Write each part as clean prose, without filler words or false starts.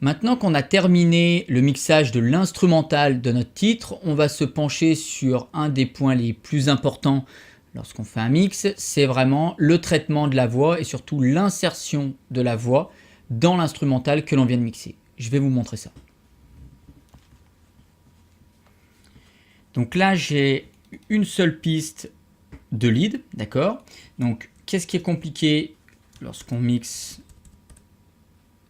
Maintenant qu'on a terminé le mixage de l'instrumental de notre titre, on va se pencher sur un des points les plus importants lorsqu'on fait un mix, c'est vraiment le traitement de la voix et surtout l'insertion de la voix dans l'instrumental que l'on vient de mixer. Je vais vous montrer ça. Donc là, j'ai une seule piste de lead, d'accord? Donc, qu'est-ce qui est compliqué lorsqu'on mixe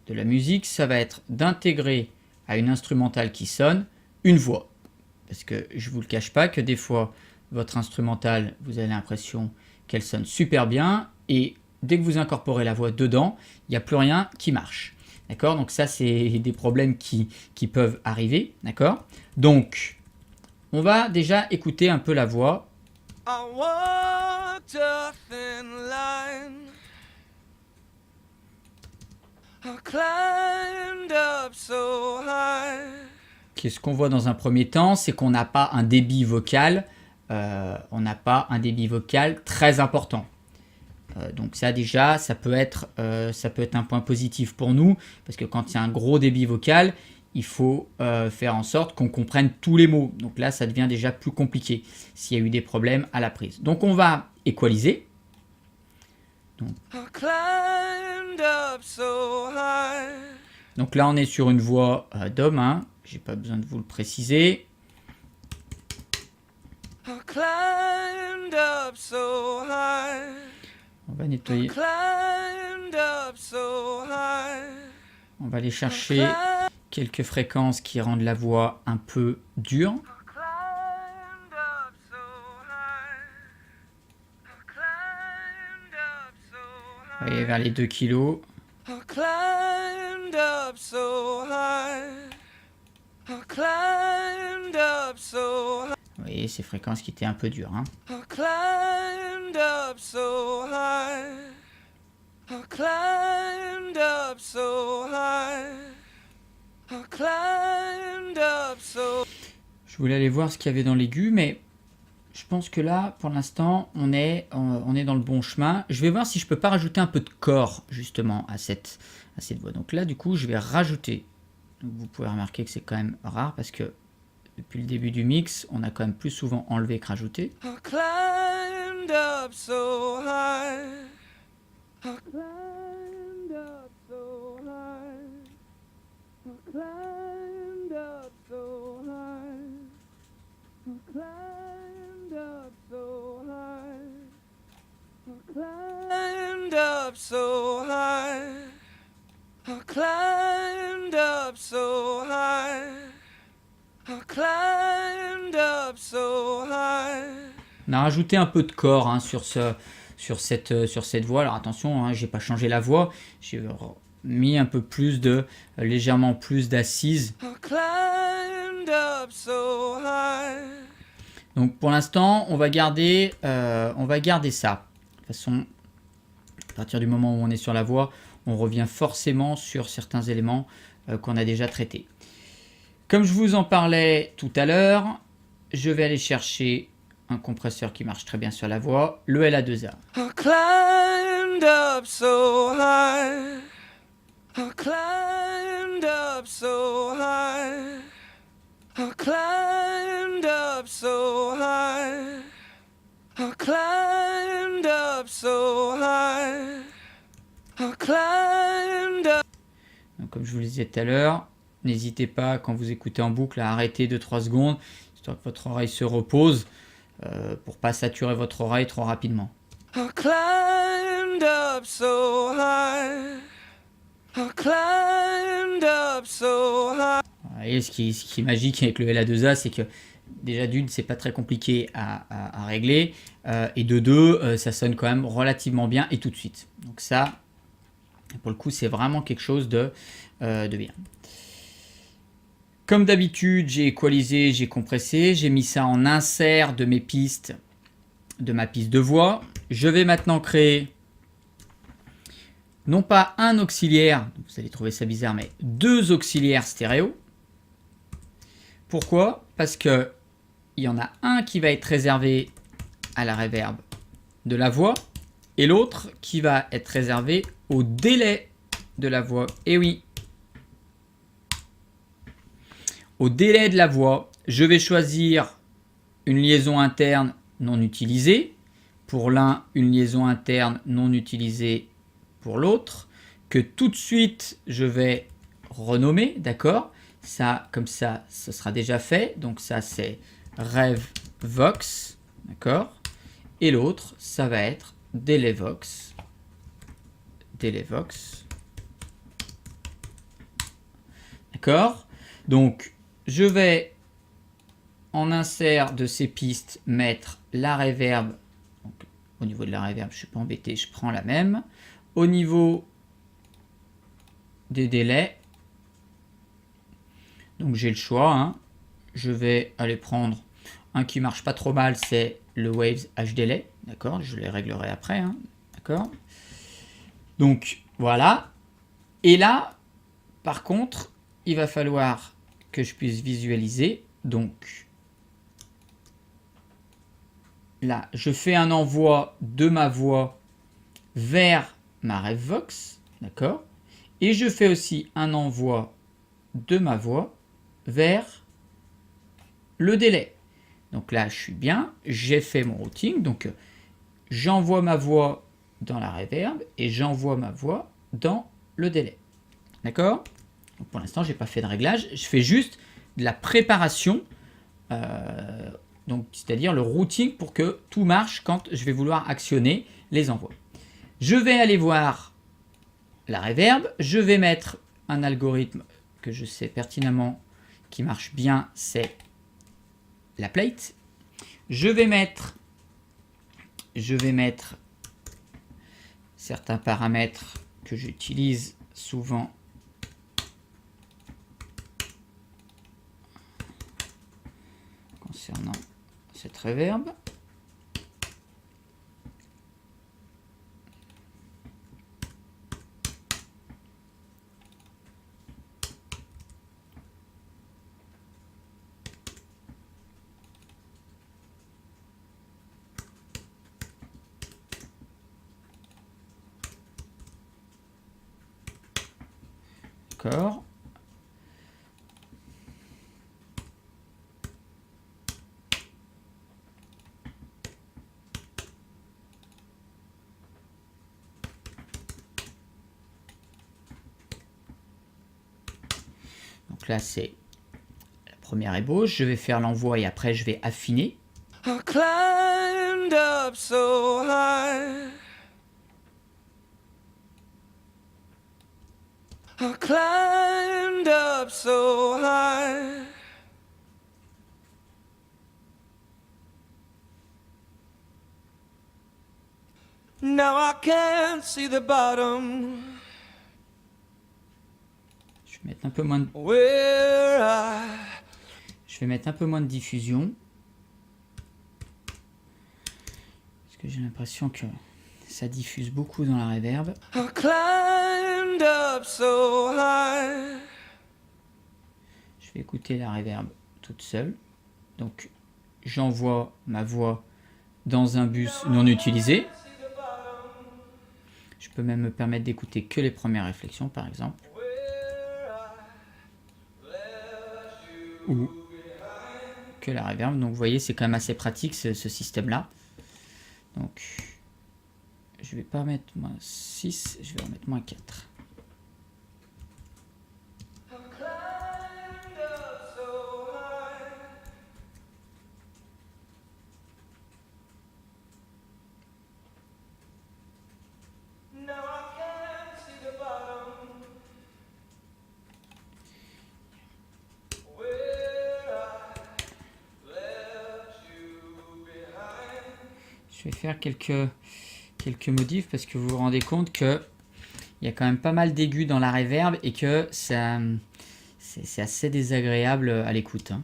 de la musique? Ça va être d'intégrer à une instrumentale qui sonne une voix. Parce que je ne vous le cache pas que des fois, votre instrumentale, vous avez l'impression qu'elle sonne super bien et dès que vous incorporez la voix dedans, il n'y a plus rien qui marche. D'accord? Donc ça, c'est des problèmes qui peuvent arriver. D'accord? Donc, on va déjà écouter un peu la voix. I walked a thin line. I climbed up so high. Qu'est-ce qu'on voit dans un premier temps? C'est qu'on n'a pas un débit vocal. Très important. Donc ça déjà, ça peut être un point positif pour nous. Parce que quand il y a un gros débit vocal, il faut faire en sorte qu'on comprenne tous les mots. Donc là, ça devient déjà plus compliqué s'il y a eu des problèmes à la prise. Donc on va équaliser. Donc là, on est sur une voix d'homme. Hein. J'ai pas besoin de vous le préciser. On va nettoyer. On va aller chercher quelques fréquences qui rendent la voix un peu dure. Vous voyez, vers les 2 kilos. Vous voyez, ces fréquences qui étaient un peu dures. Hein. Je voulais aller voir ce qu'il y avait dans l'aigu, mais je pense que là, pour l'instant, on est dans le bon chemin. Je vais voir si je peux pas rajouter un peu de corps, justement, à cette voix. Donc là, du coup, je vais rajouter. Donc, vous pouvez remarquer que c'est quand même rare, parce que depuis le début du mix, on a quand même plus souvent enlevé que rajouté. On a rajouté un peu de corps hein, sur cette voix. Alors attention, hein, j'ai pas changé la voix, j'ai mis un peu plus légèrement plus d'assises. Donc pour l'instant, on va garder ça. De toute façon, à partir du moment où on est sur la voix, on revient forcément sur certains éléments qu'on a déjà traités. Comme je vous en parlais tout à l'heure, je vais aller chercher un compresseur qui marche très bien sur la voix, le LA2A. I climbed up so high. I climbed up so high. I climbed up so high. I climbed up so high. I climbed up. Donc, comme je vous le disais tout à l'heure, n'hésitez pas quand vous écoutez en boucle à arrêter 2-3 secondes, histoire que votre oreille se repose. Pour pas saturer votre oreille trop rapidement. I climbed up so high. I climbed up so high. Vous voyez, ce qui est magique avec le LA2A, c'est que déjà d'une, c'est pas très compliqué à régler, et de deux, ça sonne quand même relativement bien et tout de suite. Donc ça, pour le coup, c'est vraiment quelque chose de bien. Comme d'habitude, j'ai équalisé, j'ai compressé, j'ai mis ça en insert de ma piste de voix. Je vais maintenant créer non pas un auxiliaire, vous allez trouver ça bizarre, mais 2 auxiliaires stéréo. Pourquoi? Parce que il y en a un qui va être réservé à la reverb de la voix et l'autre qui va être réservé au délai de la voix. Et oui. au délai de la voix, je vais choisir une liaison interne non utilisée. Pour l'un, une liaison interne non utilisée pour l'autre. Que tout de suite, je vais renommer, d'accord? Ça, comme ça, ce sera déjà fait. Donc ça, c'est RevVox, d'accord? Et l'autre, ça va être DelayVox. DelayVox. D'accord? Donc, je vais en insert de ces pistes mettre la reverb. Donc, au niveau de la reverb, je ne suis pas embêté, je prends la même. Au niveau des délais, donc j'ai le choix. Hein. Je vais aller prendre un qui marche pas trop mal, c'est le Waves HDelay. D'accord? Je les réglerai après. Hein. D'accord? Donc, voilà. Et là, par contre, il va falloir que je puisse visualiser. Donc, là, je fais un envoi de ma voix vers ma RevVox, d'accord? Et je fais aussi un envoi de ma voix vers le délai. Donc là, je suis bien, j'ai fait mon routing, donc j'envoie ma voix dans la reverb et j'envoie ma voix dans le délai. D'accord? Pour l'instant, je n'ai pas fait de réglage, je fais juste de la préparation, donc c'est-à-dire le routing pour que tout marche quand je vais vouloir actionner les envois. Je vais aller voir la reverb, je vais mettre un algorithme que je sais pertinemment qui marche bien, c'est la plate. Je vais mettre certains paramètres que j'utilise souvent concernant cette reverb. D'accord. Donc là, c'est la première ébauche. Je vais faire l'envoi et après, je vais affiner. I climbed up so high. I climbed up so high. Now I can't see the bottom. Je vais mettre un peu moins de... Je vais mettre un peu moins de diffusion. Parce que j'ai l'impression que ça diffuse beaucoup dans la reverb. I climbed up so high. Je vais écouter la reverb toute seule. Donc j'envoie ma voix dans un bus non utilisé. Je peux même me permettre d'écouter que les premières réflexions par exemple. Ou que la reverb. Donc vous voyez, c'est quand même assez pratique ce système-là. Donc je vais pas mettre moins 6, je vais en mettre moins 4. Je vais faire quelques modifs parce que vous vous rendez compte que il y a quand même pas mal d'aigus dans la reverb et que c'est assez désagréable à l'écoute. Hein.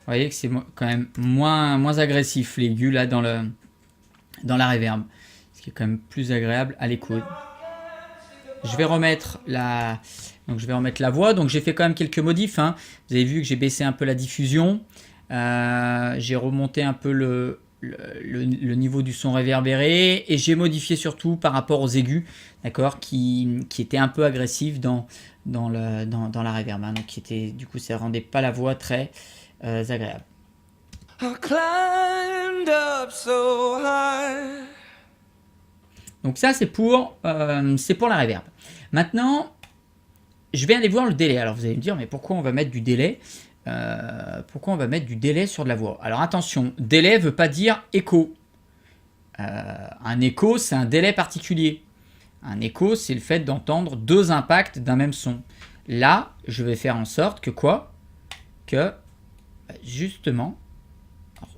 Vous voyez que c'est quand même moins agressif l'aigu là dans la reverb, ce qui est quand même plus agréable à l'écoute. Je vais remettre la voix. Donc j'ai fait quand même quelques modifs. Hein. Vous avez vu que j'ai baissé un peu la diffusion. J'ai remonté un peu le niveau du son réverbéré, et j'ai modifié surtout par rapport aux aigus, d'accord, qui étaient un peu agressifs dans la reverb, hein, donc du coup ça rendait pas la voix très agréable. Donc ça c'est pour la reverb. Maintenant je vais aller voir le délai. Alors vous allez me dire, mais pourquoi on va mettre du délai sur de la voix? Alors attention, délai ne veut pas dire écho. Un écho, c'est un délai particulier. Un écho, c'est le fait d'entendre deux impacts d'un même son. Là, je vais faire en sorte que quoi? Que, justement,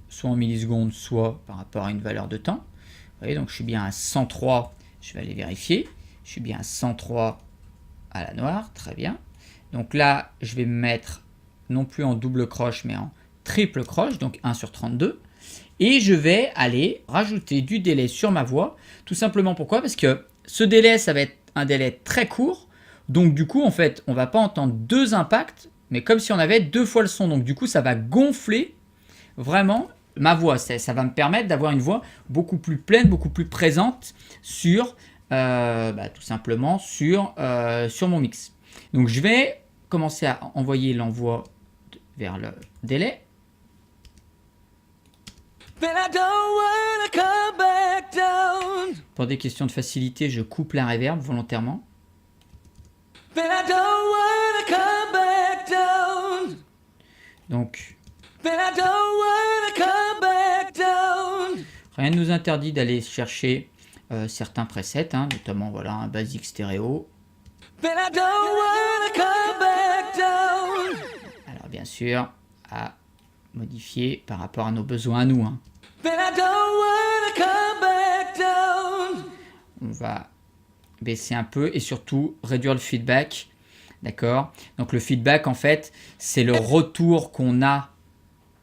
soit en millisecondes, soit par rapport à une valeur de temps. Vous voyez, donc je suis bien à 103, je vais aller vérifier. Je suis bien à 103 à la noire, très bien. Donc là, je vais me mettre non plus en double croche, mais en triple croche, donc 1 sur 32. Et je vais aller rajouter du délai sur ma voix, tout simplement pourquoi? Parce que ce délai, ça va être un délai très court. Donc du coup, en fait, on ne va pas entendre deux impacts, mais comme si on avait deux fois le son. Donc du coup, ça va gonfler vraiment ma voix. Ça va me permettre d'avoir une voix beaucoup plus pleine, beaucoup plus présente sur, tout simplement sur mon mix. Donc je vais commencer à envoyer l'envoi vers le délai. Pour des questions de facilité, je coupe la reverb volontairement. Donc, rien ne nous interdit d'aller chercher certains presets, hein, notamment voilà, un basique stéréo. Alors bien sûr, à modifier par rapport à nos besoins à nous. Hein. On va baisser un peu et surtout réduire le feedback. D'accord? Donc le feedback, en fait, c'est le retour qu'on a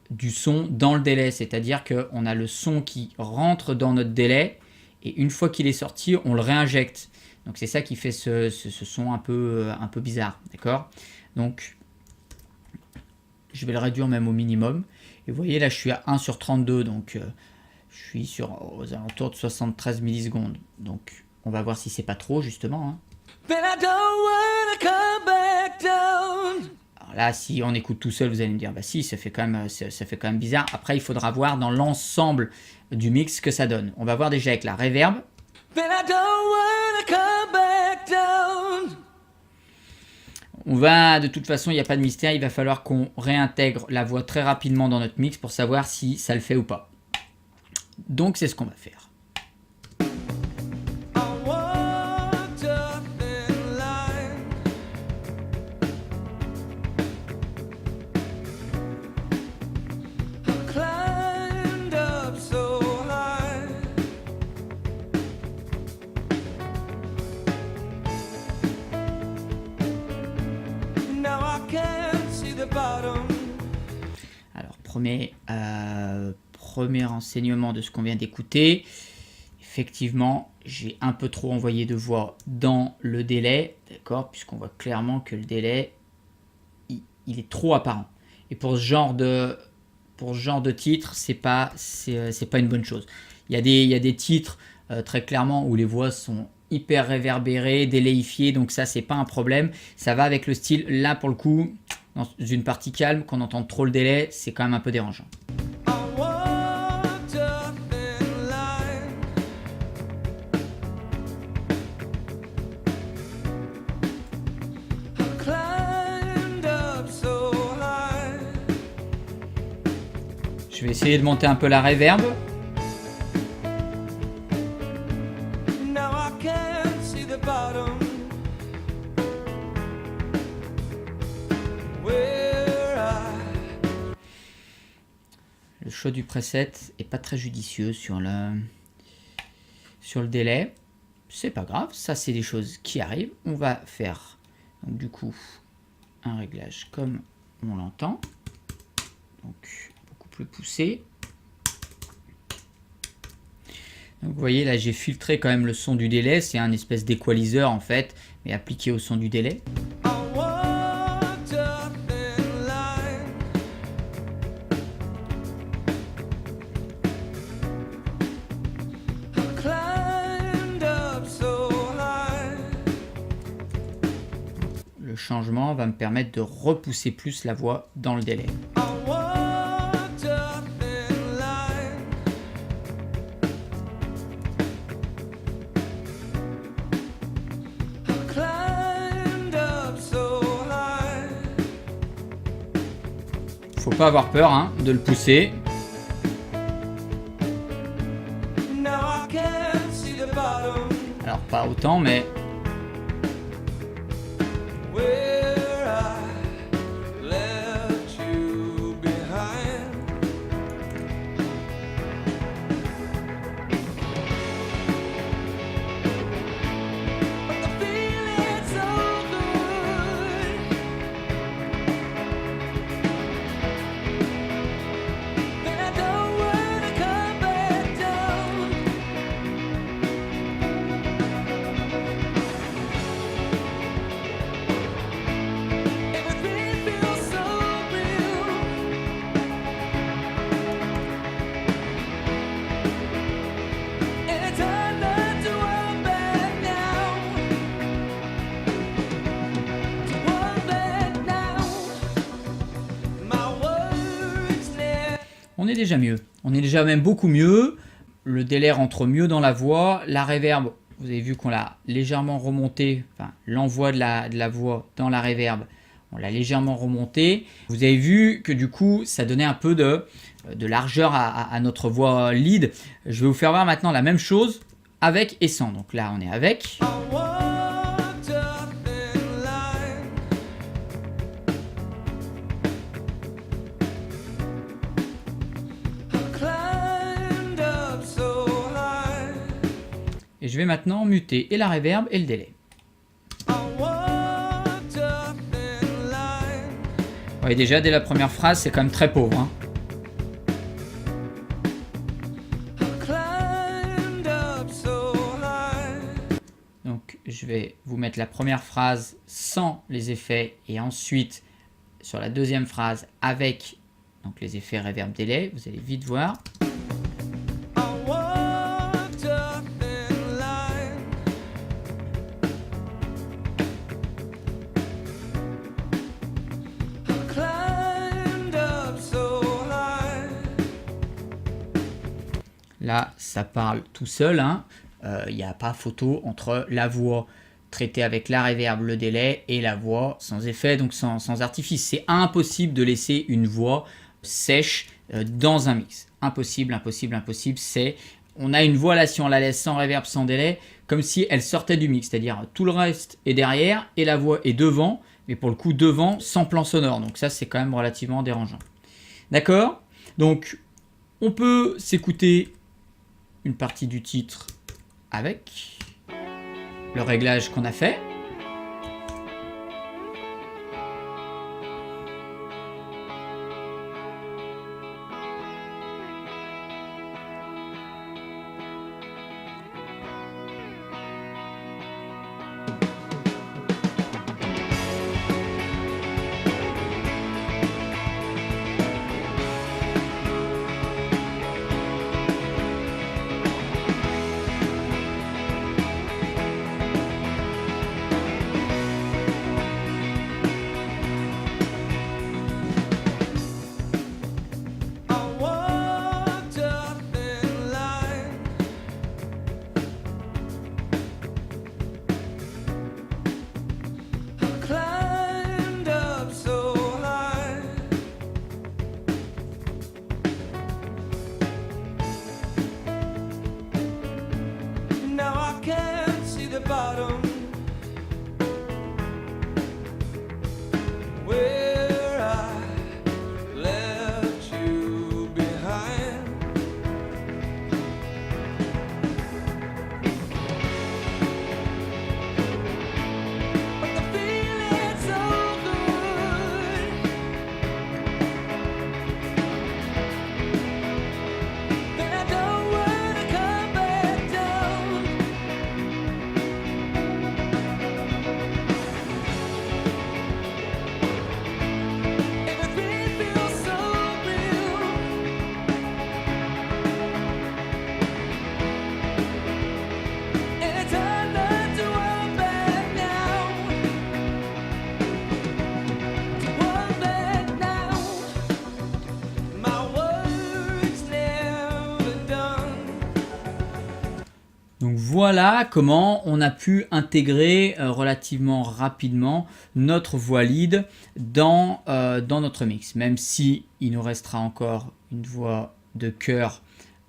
du son dans le délai. C'est-à-dire qu'on a le son qui rentre dans notre délai et une fois qu'il est sorti, on le réinjecte. Donc c'est ça qui fait ce son un peu bizarre. D'accord? Donc je vais le réduire même au minimum. Et vous voyez là, je suis à 1 sur 32, donc je suis aux alentours de 73 millisecondes. Donc on va voir si c'est pas trop justement. Hein. Alors là, si on écoute tout seul, vous allez me dire, bah si, ça fait quand même bizarre. Après, il faudra voir dans l'ensemble du mix ce que ça donne. On va voir déjà avec la reverb. On va, de toute façon, il n'y a pas de mystère, il va falloir qu'on réintègre la voix très rapidement dans notre mix pour savoir si ça le fait ou pas. Donc c'est ce qu'on va faire. Alors, premier enseignement de ce qu'on vient d'écouter. Effectivement, j'ai un peu trop envoyé de voix dans le délai, d'accord, puisqu'on voit clairement que le délai, il est trop apparent. Et pour ce genre de titre, c'est pas une bonne chose. Il y a des titres très clairement où les voix sont hyper réverbérées, déléifiées, donc ça c'est pas un problème. Ça va avec le style. Là pour le coup, dans une partie calme, qu'on entend trop le délai, c'est quand même un peu dérangeant. Je vais essayer de monter un peu la reverb. Le choix du preset est pas très judicieux sur le délai. C'est pas grave, ça c'est des choses qui arrivent. On va faire donc, du coup un réglage comme on l'entend. Donc beaucoup plus poussé. Donc, vous voyez là j'ai filtré quand même le son du délai. C'est un espèce d'équaliseur en fait, mais appliqué au son du délai. le changement va me permettre de repousser plus la voix dans le délai. Faut pas avoir peur hein, de le pousser. Alors pas autant mais... On est déjà mieux, on est déjà même beaucoup mieux, le délai rentre mieux dans la voix, la reverb, vous avez vu qu'on l'a légèrement remonté, enfin l'envoi de la voix dans la reverb, on l'a légèrement remonté. Vous avez vu que du coup ça donnait un peu de largeur à notre voix lead. Je vais vous faire voir maintenant la même chose avec et sans, donc là on est avec. Et je vais maintenant muter et la reverb et le délai. Vous voyez déjà dès la première phrase c'est quand même très pauvre. Hein. Donc je vais vous mettre la première phrase sans les effets et ensuite sur la deuxième phrase avec donc les effets reverb délai. Vous allez vite voir. Là, ça parle tout seul, hein. Il n'y a pas photo entre la voix traitée avec la reverb, le délai, et la voix sans effet, donc sans artifice. C'est impossible de laisser une voix sèche dans un mix. Impossible, impossible, impossible. On a une voix là, si on la laisse sans reverb, sans délai, comme si elle sortait du mix. C'est-à-dire tout le reste est derrière et la voix est devant, mais pour le coup devant, sans plan sonore. Donc ça, c'est quand même relativement dérangeant. D'accord? Donc, on peut s'écouter une partie du titre avec le réglage qu'on a fait. Donc voilà comment on a pu intégrer relativement rapidement notre voix lead dans notre mix. Même si il nous restera encore une voix de chœur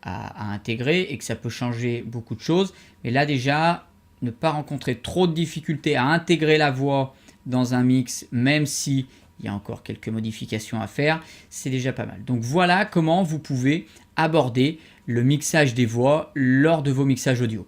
à intégrer et que ça peut changer beaucoup de choses. Mais là déjà, ne pas rencontrer trop de difficultés à intégrer la voix dans un mix, même si il y a encore quelques modifications à faire, c'est déjà pas mal. Donc voilà comment vous pouvez aborder le mixage des voix lors de vos mixages audio.